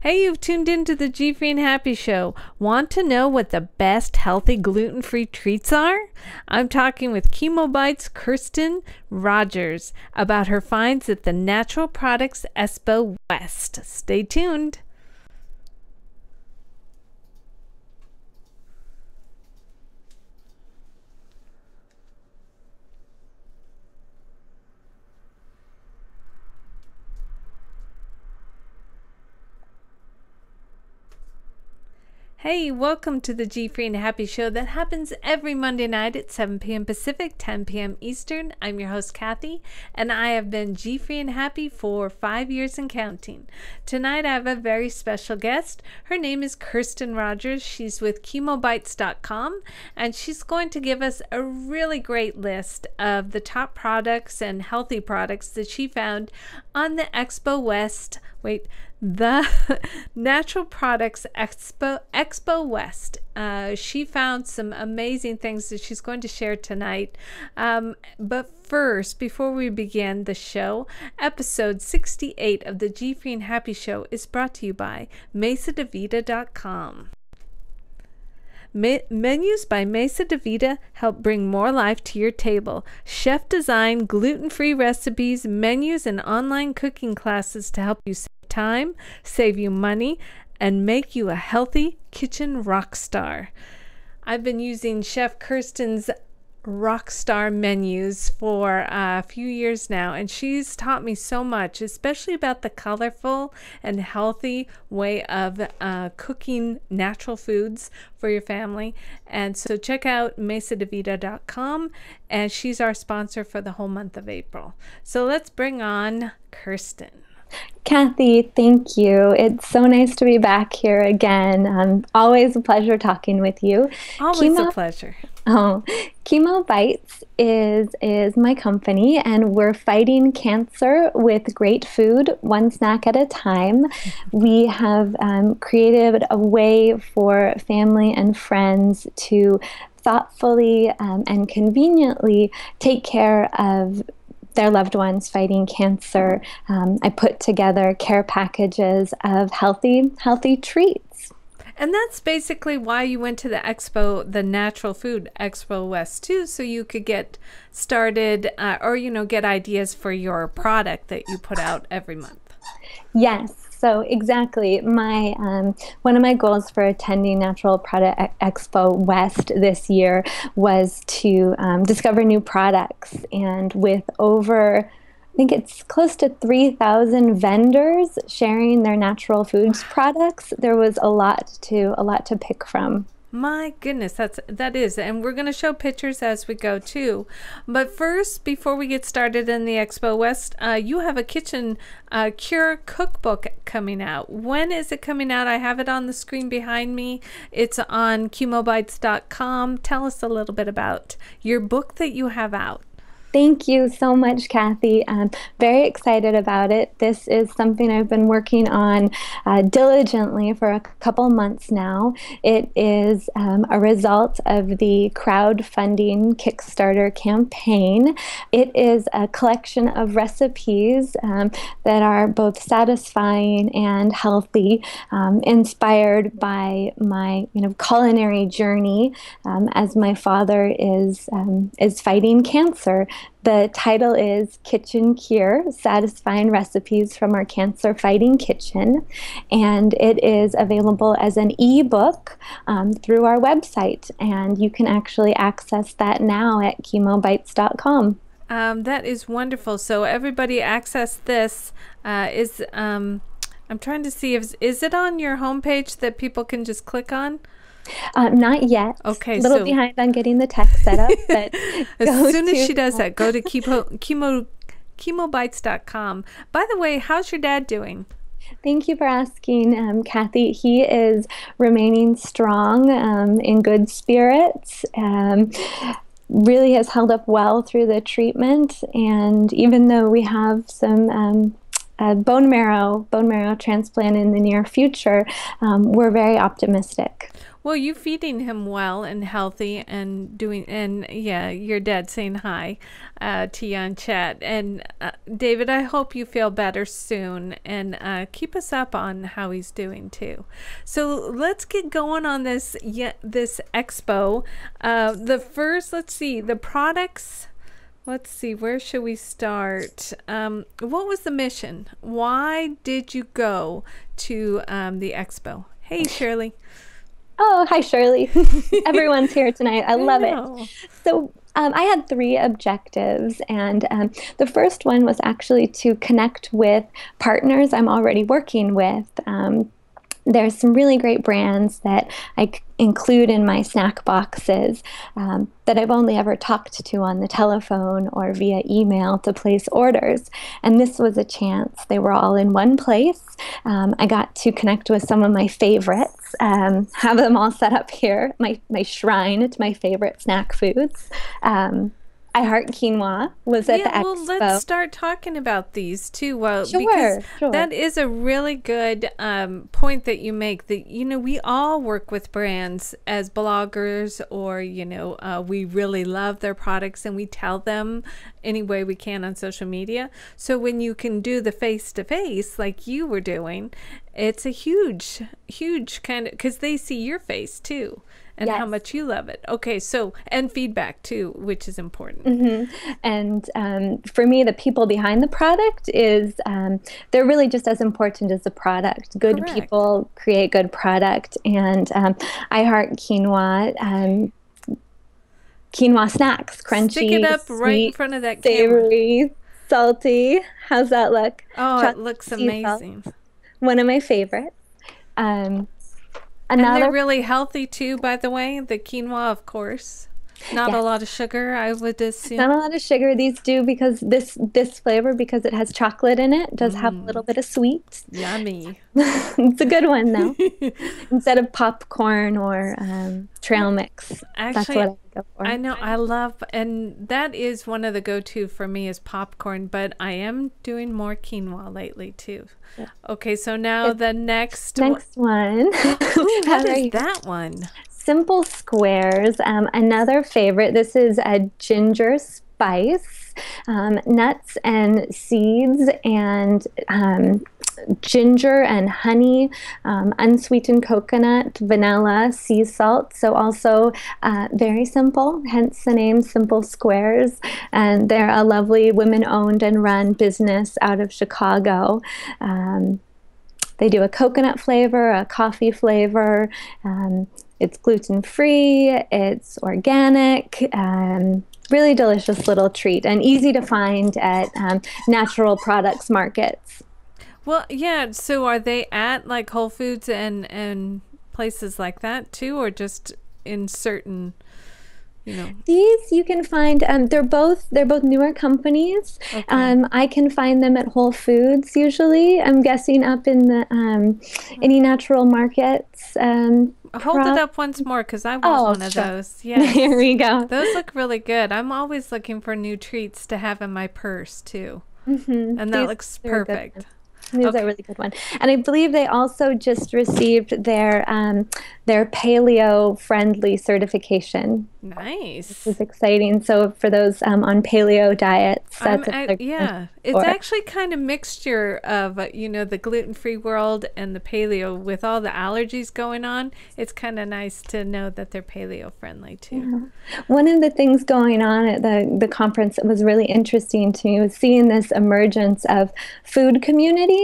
Hey, you've tuned into the G Free and Happy Show. Want to know what the best healthy gluten-free treats are? I'm talking with Chemo Bites' Kirsten Rogers about her finds at the Natural Products Expo West. Stay tuned. Hey, welcome to the G Free and Happy Show that happens every Monday night at 7 p.m. Pacific, 10 p.m. Eastern. I'm your host, Kathy, and I have been G Free and Happy for 5 years and counting. Tonight, I have a very special guest. Her name is Kirsten Rogers. She's with chemobites.com, and she's going to give us a really great list of the top products and healthy products that she found on the Expo West. The Natural Products Expo West. She found some amazing things that she's going to share tonight. But first, before we begin the show, episode 68 of the G Free and Happy Show is brought to you by MesaDeVita.com. Menus by Mesa de Vida help bring more life to your table. Chef-designed gluten-free recipes, menus, and online cooking classes to help you save time, save you money, and make you a healthy kitchen rock star. I've been using Chef Kirsten's Rockstar menus for a few years now, and she's taught me so much, especially about the colorful and healthy way of cooking natural foods for your family. And so check out mesadevita.com, and she's our sponsor for the whole month of April. So let's bring on Kirsten. Kathy, thank you. It's so nice to be back here again. Always a pleasure talking with you. Always a pleasure. Chemo Bites is my company, and we're fighting cancer with great food, one snack at a time. We have created a way for family and friends to thoughtfully and conveniently take care of their loved ones fighting cancer. I put together care packages of healthy treats. And that's basically why you went to the expo, the Natural Food Expo West too, so you could get started or get ideas for your product that you put out every month. Yes. So exactly, my one of my goals for attending Natural Product Expo West this year was to discover new products, and with over, I think it's close to 3,000 vendors sharing their natural foods products, there was a lot to pick from. My goodness, that is, and we're going to show pictures as we go too. But first, before we get started in the Expo West, you have a kitchen cure cookbook coming out. When is it coming out? I have it on the screen behind me. It's on chemobites.com. Tell us a little bit about your book that you have out. Thank you so much, Kathy. I'm very excited about it. This is something I've been working on diligently for a couple months now. It is a result of the crowdfunding Kickstarter campaign. It is a collection of recipes that are both satisfying and healthy, inspired by my culinary journey as my father is fighting cancer. The title is Kitchen Cure, Satisfying Recipes from Our Cancer-Fighting Kitchen, and it is available as an ebook through our website, and you can actually access that now at chemobites.com. That is wonderful. So everybody access this. I'm trying to see is it on your homepage that people can just click on? Not yet. Okay, a little behind on getting the tech set up, but as soon as she does that, go to chemobites.com. By the way, how's your dad doing? Thank you for asking, Kathy. He is remaining strong, in good spirits. Really has held up well through the treatment, and even though we have some a bone marrow transplant in the near future, we're very optimistic. Well, you feeding him well and healthy and doing, and yeah, your dad saying hi to you on chat. And David, I hope you feel better soon, and keep us up on how he's doing too. So let's get going on this this expo. The first, let's see, the products. Let's see, where should we start? What was the mission? Why did you go to the expo? Hey, Shirley. Oh, hi, Shirley. Everyone's here tonight. I love it. So I had three objectives, and the first one was actually to connect with partners I'm already working with. There's some really great brands that I include in my snack boxes that I've only ever talked to on the telephone or via email to place orders. And this was a chance. They were all in one place. I got to connect with some of my favorites, have them all set up here, my shrine to my favorite snack foods. I Heart Quinoa was at the expo. Well, let's start talking about these too. Well, sure, because sure. that is a really good point that you make. That we all work with brands as bloggers, or we really love their products and we tell them any way we can on social media. So when you can do the face-to-face like you were doing, it's a huge kind of, because they see your face too. And yes, how much you love it. Okay, so, and feedback too, which is important. Mm-hmm. And for me, the people behind the product is, they're really just as important as the product. Good Correct. People create good product. And I Heart Quinoa, quinoa snacks, crunchy, stick it up sweet, right in front of that savory, camera. Salty. How's that look? Oh, it looks amazing. One of my favorites. And they're really healthy too, by the way. The quinoa, of course. Not a lot of sugar, I would assume. Not a lot of sugar. These do, because this flavor, because it has chocolate in it, does have a little bit of sweet. Yummy. It's a good one, though. Instead of popcorn or trail mix. Actually, that's what I go for. I know. I love, and that is one of the go-to for me is popcorn, but I am doing more quinoa lately too. Yeah. Okay, so now the next one. Ooh, what is that one? Simple Squares, another favorite. This is a ginger spice, nuts and seeds, and ginger and honey, unsweetened coconut, vanilla, sea salt. So also very simple, hence the name Simple Squares. And they're a lovely women-owned and run business out of Chicago. They do a coconut flavor, a coffee flavor. It's gluten-free, it's organic, really delicious little treat, and easy to find at natural products markets. Well, yeah, so are they at like Whole Foods and places like that too, or just in certain, These you can find, they're both newer companies. Okay. I can find them at Whole Foods usually. I'm guessing up in the any natural markets. Hold it up once more, because I want one of those. Yes. Here we go. Those look really good. I'm always looking for new treats to have in my purse too. Mm-hmm. And that looks perfect. These are a really good one. And I believe they also just received their paleo-friendly certification. Nice. This is exciting. So for those on paleo diets, that's it's actually kind of mixture of the gluten-free world and the paleo. With all the allergies going on, it's kind of nice to know that they're paleo-friendly too. Yeah. One of the things going on at the conference that was really interesting to me was seeing this emergence of food communities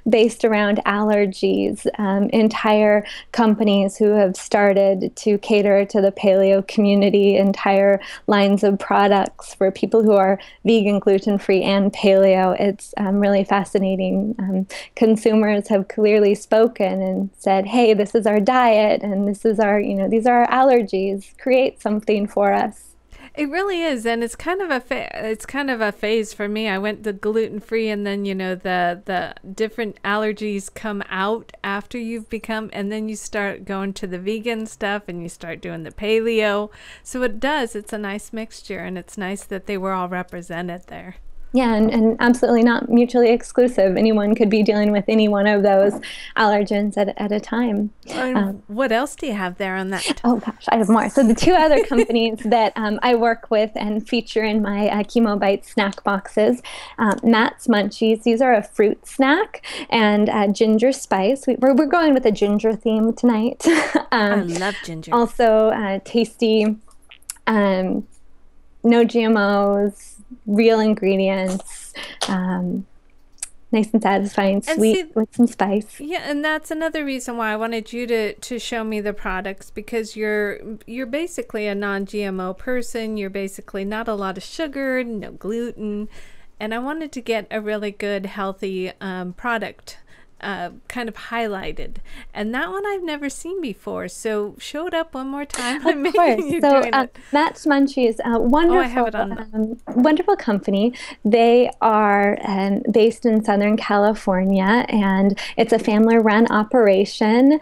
based around allergies. Entire companies who have started to cater to the paleo community, entire lines of products for people who are vegan, gluten-free, and paleo. It's really fascinating. Consumers have clearly spoken and said, hey, this is our diet, and this is our, these are our allergies. Create something for us. It really is, and it's kind of a phase for me. I went the gluten-free, and then the different allergies come out after you've become, and then you start going to the vegan stuff, and you start doing the paleo. So it's a nice mixture, and it's nice that they were all represented there. Yeah, and absolutely not mutually exclusive. Anyone could be dealing with any one of those allergens at a time. What else do you have there on that? Oh gosh, I have more. So the two other companies that I work with and feature in my Chemo Bites snack boxes, Matt's Munchies. These are a fruit snack and ginger spice. We're going with a ginger theme tonight. I love ginger. Also tasty, no GMOs, real ingredients. Nice and satisfying, sweet with some spice. Yeah, and that's another reason why I wanted you to show me the products, because you're basically a non-GMO person. You're basically not a lot of sugar, no gluten, and I wanted to get a really good, healthy product kind of highlighted, and that one I've never seen before. So show it up one more time. Of course. So Matt's Munchies, wonderful, I have it on. Wonderful company. They are based in Southern California, and it's a family-run operation.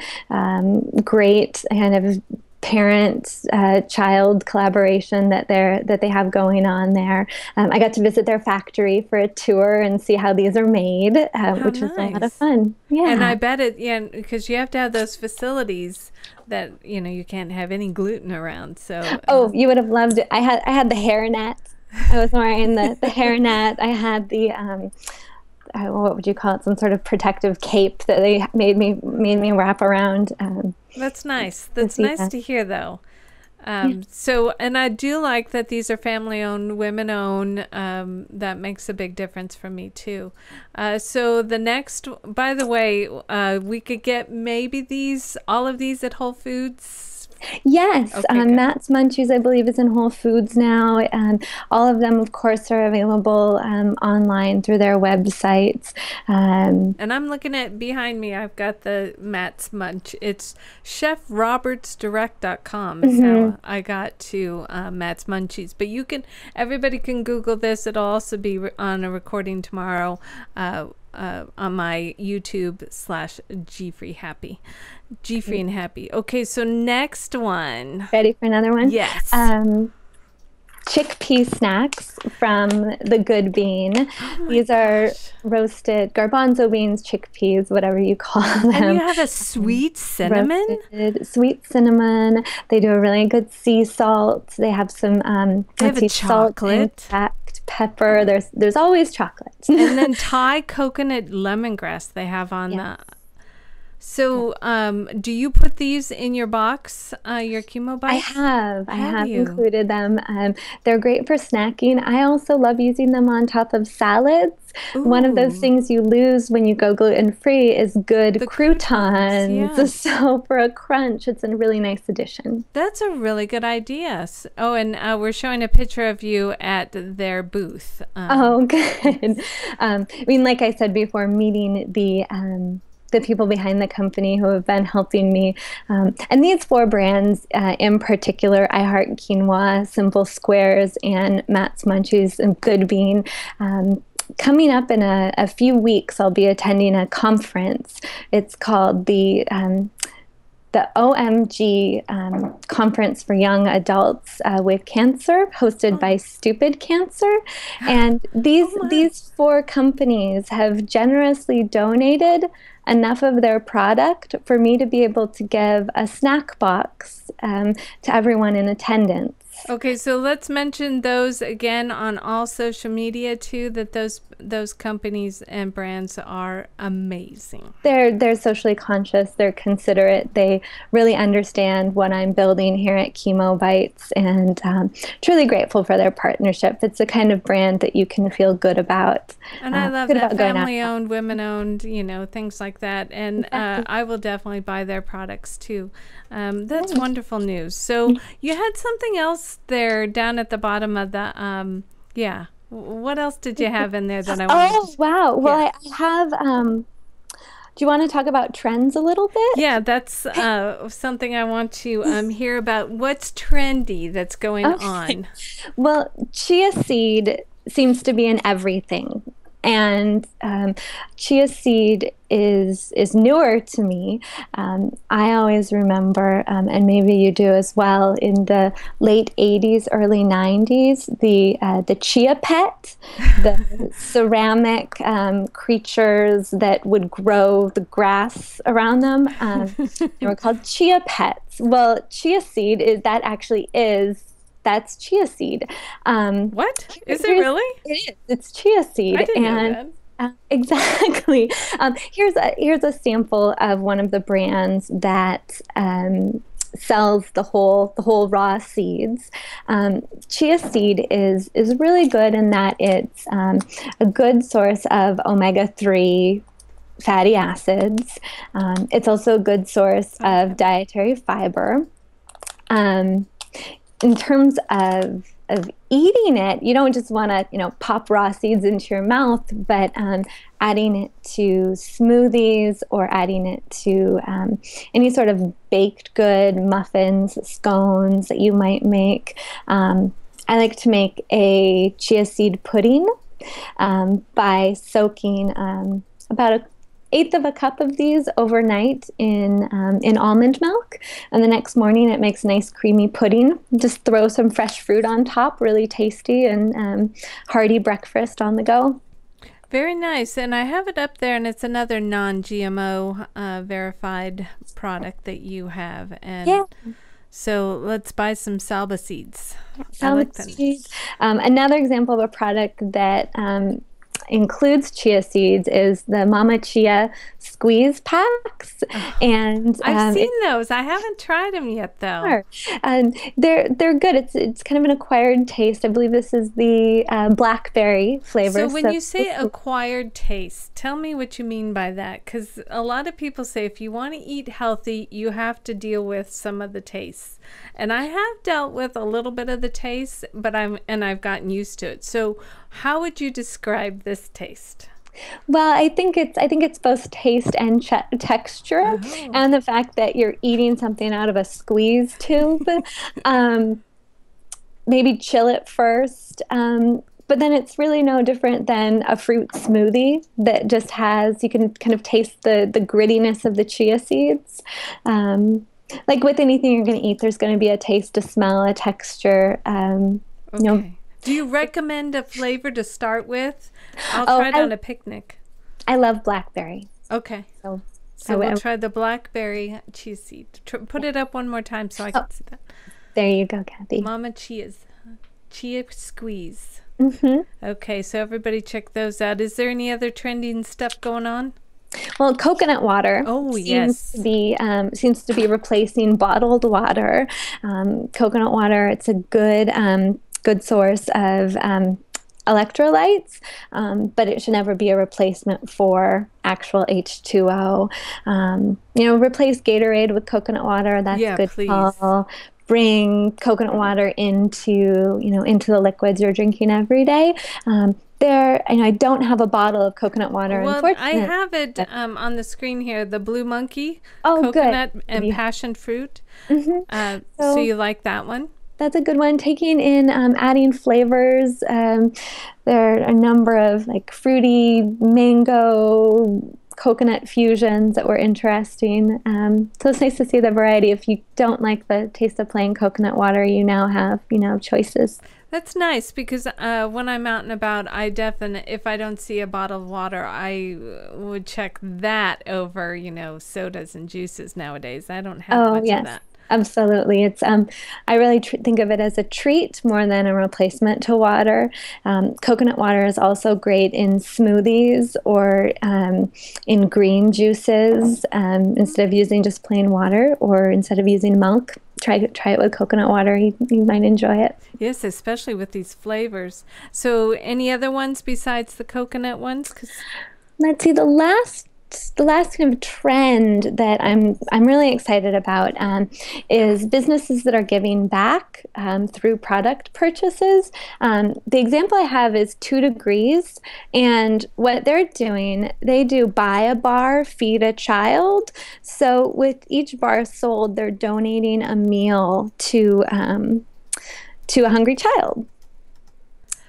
Great kind of parent-child collaboration that they have going on there. I got to visit their factory for a tour and see how these are made, which was a lot of fun. Yeah, and I bet because you have to have those facilities that you can't have any gluten around. So you would have loved it. I had the hairnet. I was wearing the hairnet. I had the what would you call it? Some sort of protective cape that they made me wrap around. That's nice. That's nice to hear, though. So, and I do like that these are family-owned, women-owned. That makes a big difference for me, too. So the next, by the way, we could get maybe all of these at Whole Foods. Yes, okay, Matt's Munchies, I believe, is in Whole Foods now, and all of them, of course, are available online through their websites. And I'm looking at behind me. I've got the Matt's Munch. It's chefrobertsdirect.com. So I got to Matt's Munchies, but everybody can Google this. It'll also be on a recording tomorrow. On my YouTube /GFreeHappy. GFree and Happy. Okay, so next one. Ready for another one? Yes. Chickpea snacks from the Good Bean. These are roasted garbanzo beans, chickpeas, whatever you call them. And you have a sweet cinnamon? Sweet cinnamon. They do a really good sea salt. They have some they have a chocolate. Salt, pepper. There's always chocolate. And then Thai coconut lemongrass they have on the. So, do you put these in your box, your Chemo Bites? I have included them. They're great for snacking. I also love using them on top of salads. Ooh. One of those things you lose when you go gluten-free is good croutons. Yes. So for a crunch, it's a really nice addition. That's a really good idea. Oh, and we're showing a picture of you at their booth. Oh, good. I mean, like I said before, meeting the people behind the company who have been helping me. And these four brands in particular, I Heart Quinoa, Simple Squares, and Matt's Munchies and Good Bean. Coming up in a few weeks, I'll be attending a conference. It's called the OMG Conference for Young Adults with Cancer, hosted by Stupid Cancer. And these four companies have generously donated enough of their product for me to be able to give a snack box to everyone in attendance. Okay, so let's mention those again on all social media too, that those companies and brands are amazing. They're socially conscious, they're considerate, they really understand what I'm building here at Chemo Bites, and truly grateful for their partnership. It's the kind of brand that you can feel good about. And I love that family-owned, women-owned, things like that. And exactly. I will definitely buy their products too. That's wonderful news. So you had something else there down at the bottom of the what else did you have in there that I wanted to wow. Well, I have do you want to talk about trends a little bit? Yeah, that's something I want to hear about. What's trendy that's going on? Well, chia seed seems to be in everything And chia seed is newer to me. I always remember, and maybe you do as well, in the late '80s, early '90s, the chia pet, the ceramic creatures that would grow the grass around them. They were called chia pets. Well, chia seed that's chia seed. What? Is it really? It is. It's chia seed. I didn't know that. Exactly. Here's a sample of one of the brands that sells the whole raw seeds. Chia seed is really good in that it's a good source of omega-3 fatty acids. It's also a good source of dietary fiber. In terms of eating it, you don't just want to, pop raw seeds into your mouth, but adding it to smoothies or adding it to any sort of baked good, muffins, scones that you might make. I like to make a chia seed pudding by soaking about an eighth of a cup of these overnight in almond milk, and the next morning it makes a nice creamy pudding. Just throw some fresh fruit on top, really tasty and hearty breakfast on the go. Very nice. And I have it up there, and it's another non-GMO verified product that you have. And yeah. So let's buy some Salba seeds. Salba seeds. Another example of a product that includes chia seeds is the Mama Chia squeeze packs. And I've seen those. I haven't tried them yet, though. They're good. It's kind of an acquired taste. I believe this is the blackberry flavor. So when you say acquired taste, tell me what you mean by that, because a lot of people say if you want to eat healthy, you have to deal with some of the tastes. And I have dealt with a little bit of the taste, but I've gotten used to it. So how would you describe this taste? Well, I think it's both taste and texture, and the fact that you're eating something out of a squeeze tube. Maybe chill it first, but then it's really no different than a fruit smoothie that just has, you can kind of taste the grittiness of the chia seeds. Like with anything you're going to eat, there's going to be a taste, a smell, a texture. Okay. Do you recommend a flavor to start with? I'll try it on a picnic. I love blackberry. Okay. So we'll try the blackberry chia seed. Put it up one more time so I can see that. There you go, Kathy. Mama Chia's chia squeeze. Mm-hmm. Okay, so everybody check those out. Is there any other trending stuff going on? Well, coconut water seems to be replacing bottled water. Coconut water, it's a good source of electrolytes, but it should never be a replacement for actual H2O. Replace Gatorade with coconut water. That's good. Please. Call. Bring coconut water into the liquids you're drinking every day. I don't have a bottle of coconut water. Well, I have it on the screen here, the Blue Monkey coconut and passion fruit. Mm-hmm. So you like that one? That's a good one. Taking in, adding flavors. There are a number of like fruity, mango, coconut fusions that were interesting. So it's nice to see the variety. If you don't like the taste of plain coconut water, you now have, choices. That's nice, because when I'm out and about, if I don't see a bottle of water, I would check that over, sodas and juices nowadays. I don't have much of that. Absolutely. It's I really think of it as a treat more than a replacement to water. Coconut water is also great in smoothies or in green juices. Instead of using just plain water, or instead of using milk, try it with coconut water. You might enjoy it. Yes, especially with these flavors. So any other ones besides the coconut ones? Let's see, the last kind of trend that I'm really excited about is businesses that are giving back through product purchases. The example I have is 2 Degrees, and what they're doing, they do buy a bar, feed a child. So with each bar sold, they're donating a meal to a hungry child.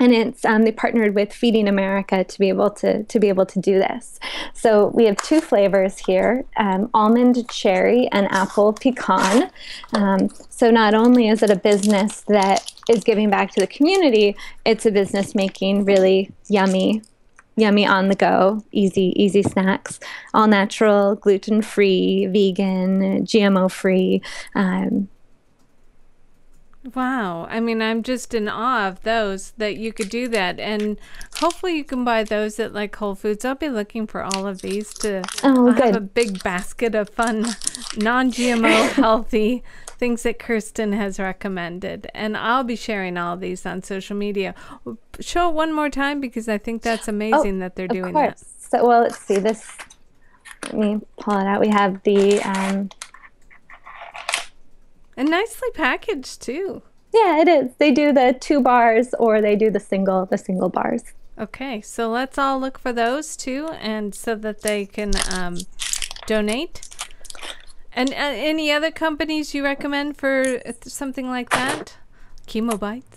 And it's they partnered with Feeding America to be able to do this. So we have two flavors here: almond cherry and apple pecan. So not only is it a business that is giving back to the community, it's a business making really yummy on the go, easy snacks, all natural, gluten free, vegan, GMO free. Wow. I mean, I'm just in awe of those, that you could do that. And hopefully you can buy those at like Whole Foods. I'll be looking for all of these to have a big basket of fun, non-GMO, healthy things that Kirsten has recommended. And I'll be sharing all of these on social media. Show it one more time, because I think that's amazing that they're doing that. So, well, let's see this. Let me pull it out. We have the... and nicely packaged too. Yeah, it is. They do the 2 bars, or they do the single bars. Okay, so let's all look for those too, and so that they can donate. And any other companies you recommend for something like that? Chemobites?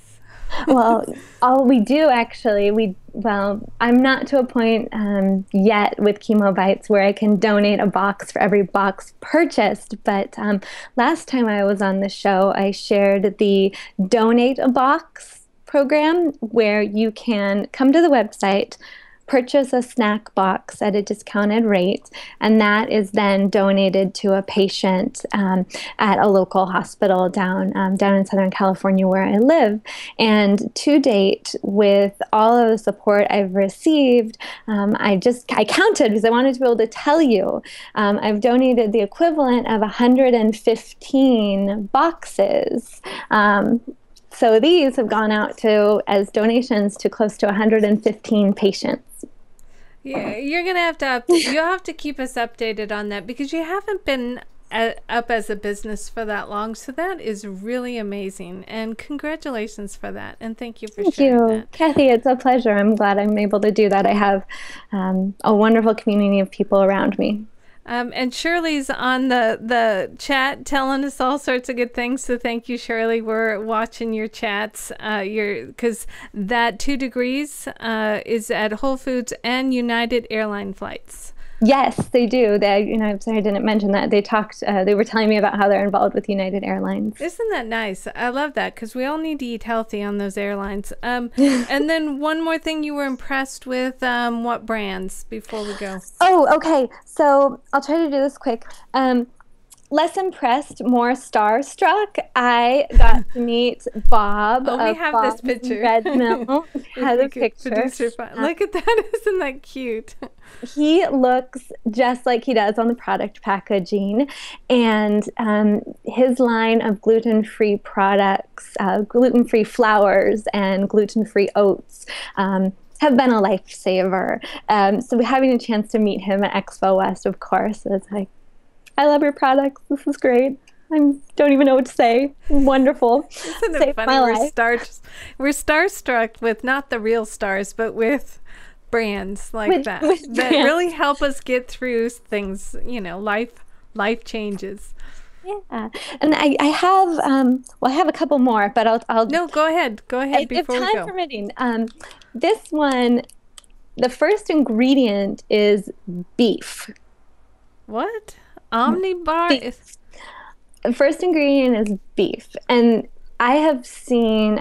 Well, we do actually. I'm not to a point yet with Chemobites where I can donate a box for every box purchased. But last time I was on the show, I shared the Donate a Box program, where you can come to the website, purchase a snack box at a discounted rate, and that is then donated to a patient at a local hospital down in Southern California, where I live. And to date, with all of the support I've received, I counted because I wanted to be able to tell you. I've donated the equivalent of 115 boxes. So these have gone out as donations to close to 115 patients. Yeah, you'll have to keep us updated on that, because you haven't been up as a business for that long. So that is really amazing, and congratulations for that. And thank you for sharing that. Kathy. It's a pleasure. I'm glad I'm able to do that. I have a wonderful community of people around me. And Shirley's on the chat telling us all sorts of good things. So thank you, Shirley. We're watching your chats. Because that 2 degrees is at Whole Foods and United Airline flights. Yes, they do. I'm sorry I didn't mention that. They were telling me about how they're involved with United Airlines. Isn't that nice? I love that, because we all need to eat healthy on those airlines. And then one more thing, you were impressed with what brands before we go? Oh, okay. So I'll try to do this quick. Less impressed, more starstruck. I got to meet Bob. Oh, we have Bob's this picture. Red Mill has a picture. Look at that. Isn't that cute? He looks just like he does on the product packaging. And his line of gluten-free products, gluten-free flours and gluten-free oats, have been a lifesaver. So having a chance to meet him at Expo West, of course, it's like, I love your products. This is great. I don't even know what to say. Wonderful. Isn't it funny? We're starstruck with not the real stars, but with brands like that really help us get through things. Life changes. Yeah, and I have I have a couple more, but I'll no, go ahead before we go. If time permitting, this one, the first ingredient is beef. What? Omnibar? First ingredient is beef, and I have seen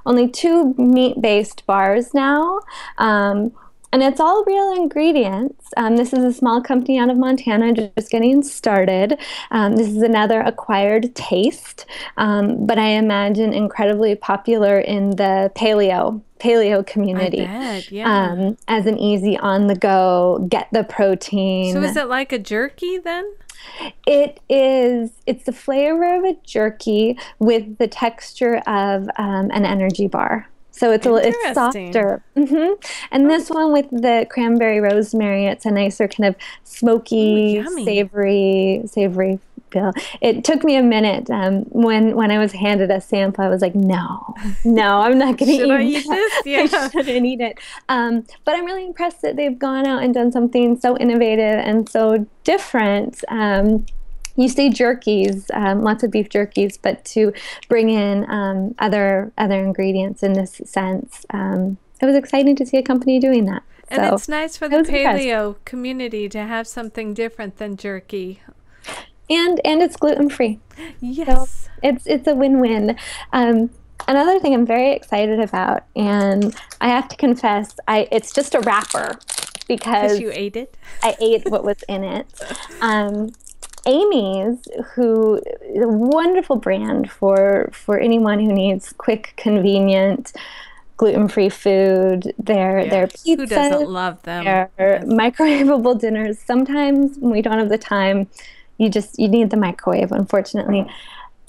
only two meat-based bars now, and it's all real ingredients. This is a small company out of Montana, just getting started. This is another acquired taste, but I imagine incredibly popular in the paleo community. I bet, yeah. As an easy on-the-go, get the protein. So is it like a jerky then? It is. It's the flavor of a jerky with the texture of an energy bar. So it's softer. Mm-hmm. And this one with the cranberry rosemary, it's a nicer kind of smoky, savory feel. It took me a minute. When I was handed a sample, I was like, no, I'm not going to eat this? Yeah. I shouldn't eat it. But I'm really impressed that they've gone out and done something so innovative and so different. you see jerkies, lots of beef jerkies, but to bring in other ingredients in this sense. It was exciting to see a company doing that. And so it's nice for the paleo community to have something different than jerky. And it's gluten-free. Yes. So it's a win-win. Another thing I'm very excited about, and I have to confess, it's just a wrapper because you ate it. I ate what was in it. Amy's, who is a wonderful brand for anyone who needs quick, convenient, gluten-free food. Their pizzas, who doesn't love them? Their microwavable dinners. Sometimes when we don't have the time, you need the microwave, unfortunately.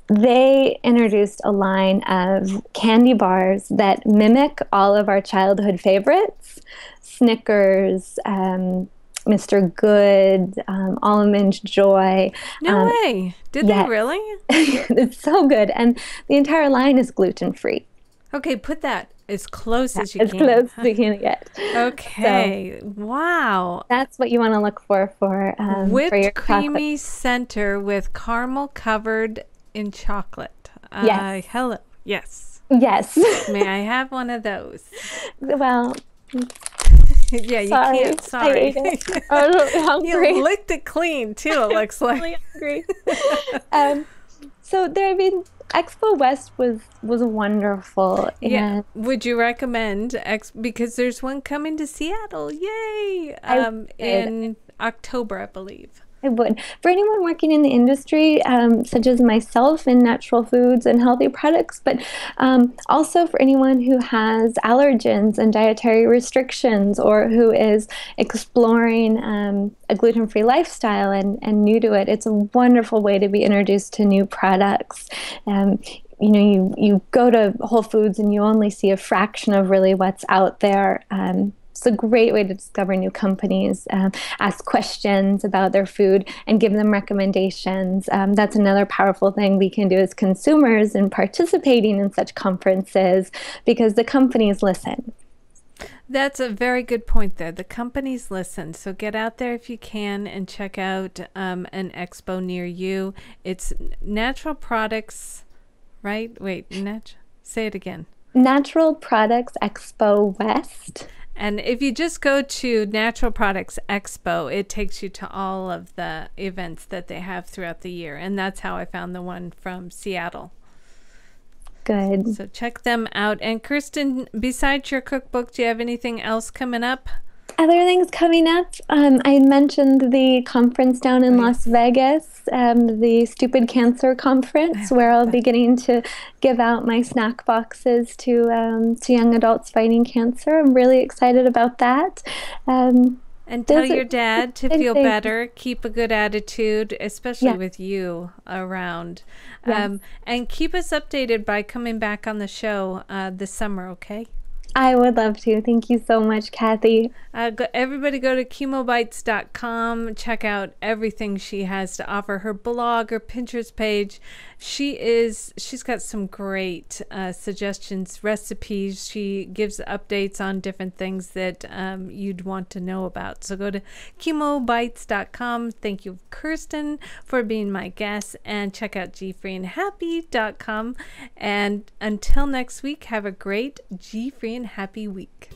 They introduced a line of candy bars that mimic all of our childhood favorites: Snickers, Mr. Good, Almond Joy. No way. Did they really? It's so good. And the entire line is gluten-free. Okay, put that as close as you can. As close as you can get. Okay. So, wow. That's what you want to look for whipped for your creamy center with caramel covered in chocolate. Yes. Hello. Yes. Yes. May I have one of those? Well, yeah, you can't. Sorry. I ate it. I'm really hungry. You licked it clean too, it looks like. I'm really hungry. So Expo West was wonderful. Yeah. Would you recommend because there's one coming to Seattle? Yay! In October, I believe. I would. For anyone working in the industry, such as myself in natural foods and healthy products, but also for anyone who has allergens and dietary restrictions, or who is exploring a gluten-free lifestyle and new to it, it's a wonderful way to be introduced to new products. You go to Whole Foods and you only see a fraction of really what's out there. It's a great way to discover new companies, ask questions about their food, and give them recommendations. That's another powerful thing we can do as consumers in participating in such conferences, because the companies listen. That's a very good point there. The companies listen. So get out there if you can and check out an expo near you. It's Natural Products, right? Wait, say it again. Natural Products Expo West. And if you just go to Natural Products Expo, it takes you to all of the events that they have throughout the year. And that's how I found the one from Seattle. Good. So check them out. And Kirsten, besides your cookbook, do you have anything else coming up? Other things coming up, I mentioned the conference down in Las Vegas, the Stupid Cancer Conference, where I'll be getting to give out my snack boxes to young adults fighting cancer. I'm really excited about that. And tell your dad to feel better, keep a good attitude, especially with you around. Yes. And keep us updated by coming back on the show this summer, okay? I would love to. Thank you so much, Kathy. Everybody go to chemobites.com. Check out everything she has to offer. Her blog, her Pinterest page. She's got some great suggestions, recipes. She gives updates on different things that you'd want to know about. So go to chemobites.com. Thank you, Kirsten, for being my guest. And check out gfreeandhappy.com. And until next week, have a great G-Free and Happy week.